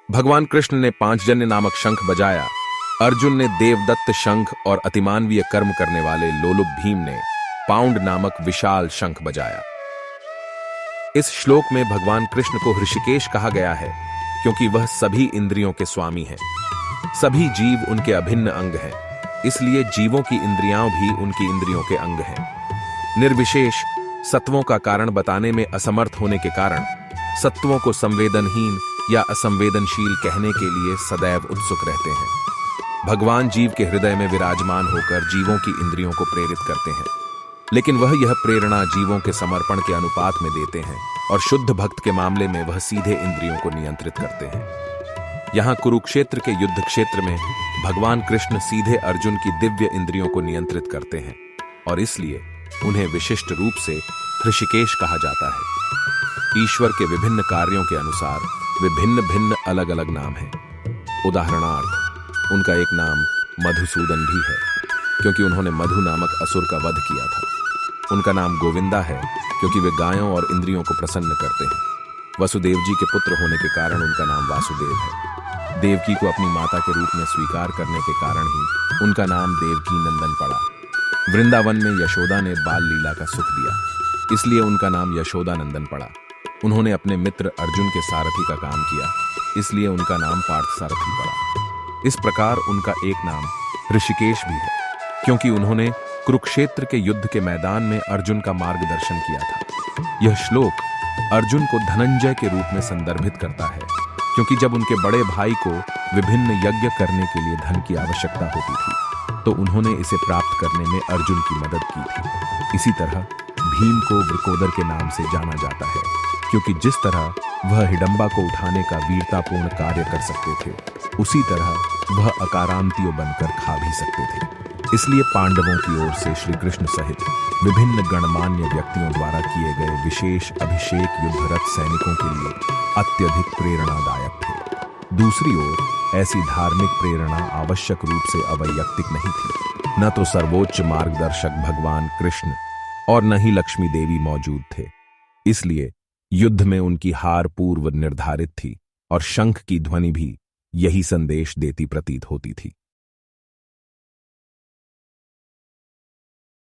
भगवान कृष्ण ने पांचजन्य नामक शंख बजाया, अर्जुन ने देवदत्त शंख और अतिमानवीय कर्म करने वाले लोलुप भीम ने पाउंड नामक विशाल शंख बजाया। इस श्लोक में भगवान कृष्ण को ऋषिकेश कहा गया है क्योंकि वह सभी इंद्रियों के स्वामी हैं। सभी जीव उनके अभिन्न अंग हैं, इसलिए जीवों की इंद्रियां भी उनकी इंद्रियों के अंग हैं। निर्विशेष सत्वों का कारण बताने में असमर्थ होने के कारण सत्वों को संवेदनहीन या असंवेदनशील कहने के लिए सदैव उत्सुक रहते हैं। भगवान जीव के हृदय में विराजमान होकर जीवों की इंद्रियों को प्रेरित करते हैं, लेकिन वह यह प्रेरणा जीवों के समर्पण के अनुपात में देते हैं और शुद्ध भक्त के मामले में वह सीधे इंद्रियों को नियंत्रित करते हैं। यहाँ कुरुक्षेत्र के युद्ध क्षेत्र में भगवान कृष्ण सीधे अर्जुन की दिव्य इंद्रियों को नियंत्रित करते हैं और इसलिए उन्हें विशिष्ट रूप से ऋषिकेश कहा जाता है। ईश्वर के विभिन्न कार्यों के अनुसार वे भिन्न भिन्न अलग अलग नाम हैं। उदाहरणार्थ उनका एक नाम मधुसूदन भी है क्योंकि उन्होंने मधु नामक असुर का वध किया था। उनका नाम गोविंदा है क्योंकि वे गायों और इंद्रियों को प्रसन्न करते हैं। वसुदेव जी के पुत्र होने के कारण उनका नाम वासुदेव है। देवकी को अपनी माता के रूप में स्वीकार करने के कारण ही उनका नाम देवकी नंदन पड़ा। वृंदावन में यशोदा ने बाल लीला का सुख दिया, इसलिए उनका नाम यशोदा नंदन पड़ा। उन्होंने अपने मित्र अर्जुन के सारथी का काम किया, इसलिए उनका नाम पार्थ सारथी पड़ा। इस प्रकार उनका एक नाम ऋषिकेश भी है क्योंकि उन्होंने कुरुक्षेत्र के युद्ध के मैदान में अर्जुन का मार्गदर्शन किया था। यह श्लोक अर्जुन को धनंजय के रूप में संदर्भित करता है क्योंकि जब उनके बड़े भाई को विभिन्न यज्ञ करने के लिए धन की आवश्यकता होती थी तो उन्होंने इसे प्राप्त करने में अर्जुन की मदद की थी। इसी तरह भीम को वृकोदर के नाम से जाना जाता है क्योंकि जिस तरह वह हिडंबा को उठाने का वीरतापूर्ण कार्य कर सकते थे, उसी तरह वह अकारांतियो बनकर खा भी सकते थे। इसलिए पांडवों की ओर से श्री कृष्ण सहित विभिन्न गणमान्य व्यक्तियों द्वारा किए गए विशेष अभिषेक युद्धरत सैनिकों के लिए अत्यधिक प्रेरणादायक थे। दूसरी ओर ऐसी धार्मिक प्रेरणा आवश्यक रूप से अवैयक्तिक नहीं थी। न तो सर्वोच्च मार्गदर्शक भगवान कृष्ण और न ही लक्ष्मी देवी मौजूद थे, इसलिए युद्ध में उनकी हार पूर्व निर्धारित थी और शंख की ध्वनि भी यही संदेश देती प्रतीत होती थी।